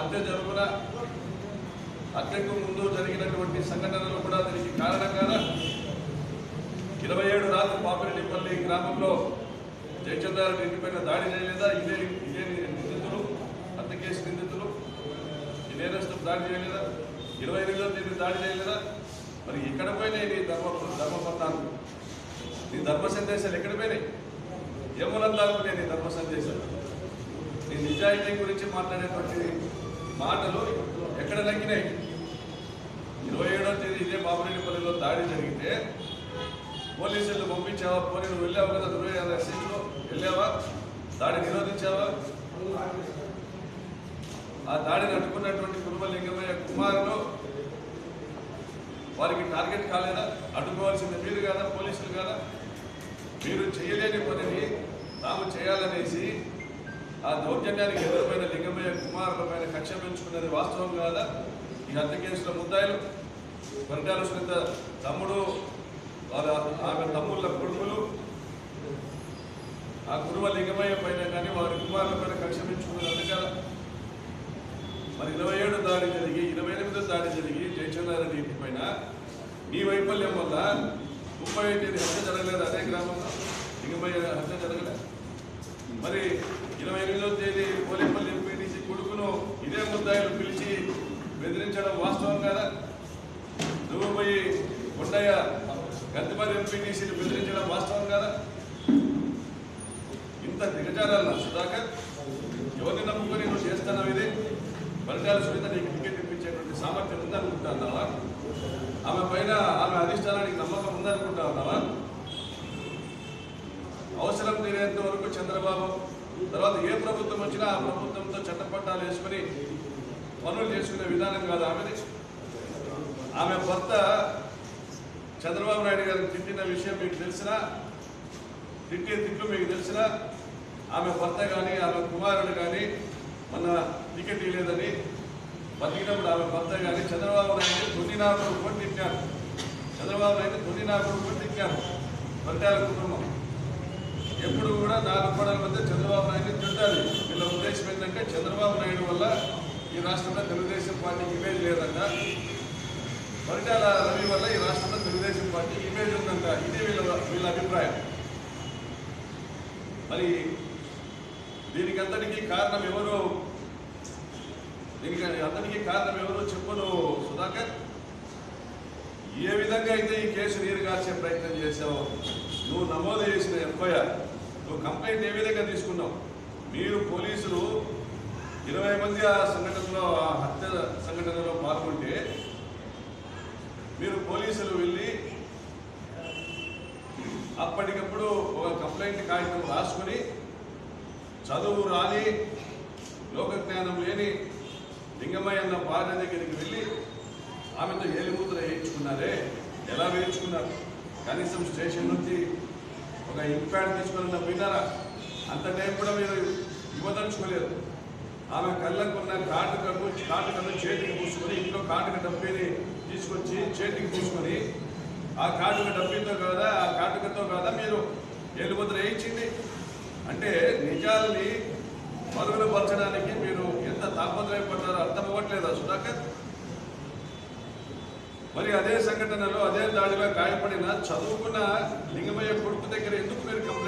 హత్య జరుగున హత్యకు ముందు జరిగినటువంటి సంఘటనలు కూడా దీనికి కారణం కాదా? 27 రాత్రి పాపిరెడ్డిపల్లి గ్రామంలో జయచంద్రారెడ్డి ఇంటిపైన దాడి చేయలేదా? ఇదే నిందితులు, హత్య కేసు నిందితులు ఈ నేరస్తులు దాడి చేయలేదా? 28వ తేదీ దాడి చేయలేదా? మరి ఎక్కడ పోయినాయి నీ ధర్మపత్రాలు, నీ ధర్మ సందేశాలు ఎక్కడ పోయినాయి? ఏమనందాలు నీ ధర్మ సందేశాలు, నీ నిజాయితీ గురించి మాట్లాడేటువంటి మాటలు ఎక్కడ తగ్గినాయి? 27వ తేదీ ఇదే బాబురెడ్డిపల్లిలో దాడి జరిగితే పోలీసులు పంపించావా? పోనీ నువ్వు వెళ్ళావు కదా, 26 వెళ్ళావా? దాడి నిరోధించావా? ఆ దాడిని అడ్డుకున్నటువంటి కురుమలింగమయ్య కుమారులు వారికి టార్గెట్ కాలేదా? అడ్డుకోవాల్సింది మీరు కాదా, పోలీసులు కాదా? మీరు చేయలేని పనిని తాము చేయాలనేసి ఆ దౌర్జన్యానికి ఎదురుపైన లింగమయ్య కుమారుల పైన కక్ష పెంచుకున్నది వాస్తవం కాదా? ఈ హత్య కేసుల ముద్దాయిలు పరిటాల సునీత తమ్ముడు, ఆమె తమ్ముళ్ళ కొడుకులు ఆ కురుమ లింగమయ్య పైన కానీ వారి కుమారుల పైన కక్ష పెంచుకున్నది అందుకదా? మరి 27 దాడి జరిగి 28వ దాడి జరిగి జయచంద్రారెడ్డి ఇంటి పైన నీ వైఫల్యం వల్ల 30వ తేదీ హత్య జరగలేదు అదే గ్రామంలో, లింగమయ్య హత్య జరగలేదు. మరి 28వ తేదీ పోలేపల్లి ఎంపీటీసీ కొడుకును ఇదే ముద్దాయిలు పిలిచి బెదిరించడం వాస్తవం కాదా? నువ్వు పోయి కొండయ్య గంతిపల్లి ఎంపీటీసీని బెదిరించడం వాస్తవం కాదా? ఇంత దిగజారాల సుధాకర్, ఎవరిని నమ్ముకొని నువ్వు చేస్తున్నావు? ఇది పరిటాల సునీత నీకు టికెట్ ఇప్పించేటువంటి సామర్థ్యం ఉందనుకుంటున్నావా? ఆమె పైన ఆమె అధిష్టానానికి నమ్మకం ఉందనుకుంటున్నావా? అవసరం తీరేంత వరకు చంద్రబాబు తర్వాత ఏ ప్రభుత్వం వచ్చినా ఆ ప్రభుత్వంతో చట్టపట్టాలు వేసుకుని పనులు చేసుకునే విధానం కాదు ఆమెది. ఆమె భర్త చంద్రబాబు నాయుడు గారిని తిట్టిన విషయం మీకు తెలిసినా, తిట్టే తిట్లు మీకు తెలిసినా, ఆమె భర్త కానీ ఆమె కుమారుడు కానీ మన టికెట్ ఇవ్వలేదని బతికినప్పుడు ఆమె భర్త కానీ చంద్రబాబు నాయుడు తొన్నినాకుడు కొని తిట్టారు. చంద్రబాబు నాయుడు తొన్నినాకుడు కొని తిట్టారు. పరిటాల కుటుంబం ఎప్పుడు కూడా 4 కోడల మధ్య చంద్రబాబు నాయుడు తింటారు. వీళ్ళ ఉద్దేశం ఏంటంటే చంద్రబాబు నాయుడు వల్ల ఈ రాష్ట్రంలో తెలుగుదేశం పార్టీకి ఇమేజ్ లేదంట, పరిటాల రవి వల్ల ఈ రాష్ట్రంలో తెలుగుదేశం పార్టీకి ఇమేజ్ ఉందంట. ఇదే వీళ్ళ అభిప్రాయం. మరి దీనికి అంతటికీ కారణం ఎవరు? అతనికి కారణం ఎవరు చెప్పును సుధాకర్. ఏ విధంగా అయితే ఈ కేసు నీరుగార్చే ప్రయత్నం చేశావో, నువ్వు నమోదు చేసిన ఎఫ్ఐఆర్, నువ్వు కంప్లైంట్ ఏ విధంగా తీసుకున్నావు? మీరు పోలీసులు 20 మంది ఆ సంఘటనలో, ఆ హత్య సంఘటనలో పాల్గొంటే మీరు పోలీసులు వెళ్ళి అప్పటికప్పుడు ఒక కంప్లైంట్ కాగితం రాసుకొని చదువు రాని లోకజ్ఞానం లేని లింగమయ్య అన్న భార్య దగ్గరికి వెళ్ళి ఆమెతో ఏలిముద్ర వేయించుకున్నారే. ఎలా వేయించుకున్నారు? కనీసం స్టేషన్ నుంచి ఒక ఇంప్యాడ్ తీసుకున్న విన్నారా? అంత టైం కూడా మీరు ఇవ్వదలుచుకోలేదు. ఆమె కళ్ళకున్న కాటుకను చేతికి పూసుకొని, ఇంట్లో కాటుక డబ్బీని తీసుకొచ్చి చేతికి పూసుకొని, ఆ కాటుక డబ్బీతో కాదా, ఆ కాటుకతో కాదా మీరు ఏలుముద్ర వేయించింది? అంటే నిజాలని మరుగునపరచడానికి మీరు ఎంత తాపత్రయపడ్డారో అర్థం అవ్వట్లేదా సుధాకర్? మరి అదే సంఘటనలో, అదే దాడిలో గాయపడిన చదువుకున్న లింగమయ్య కొడుకు దగ్గర ఎందుకు మీరు కంప్లైంట్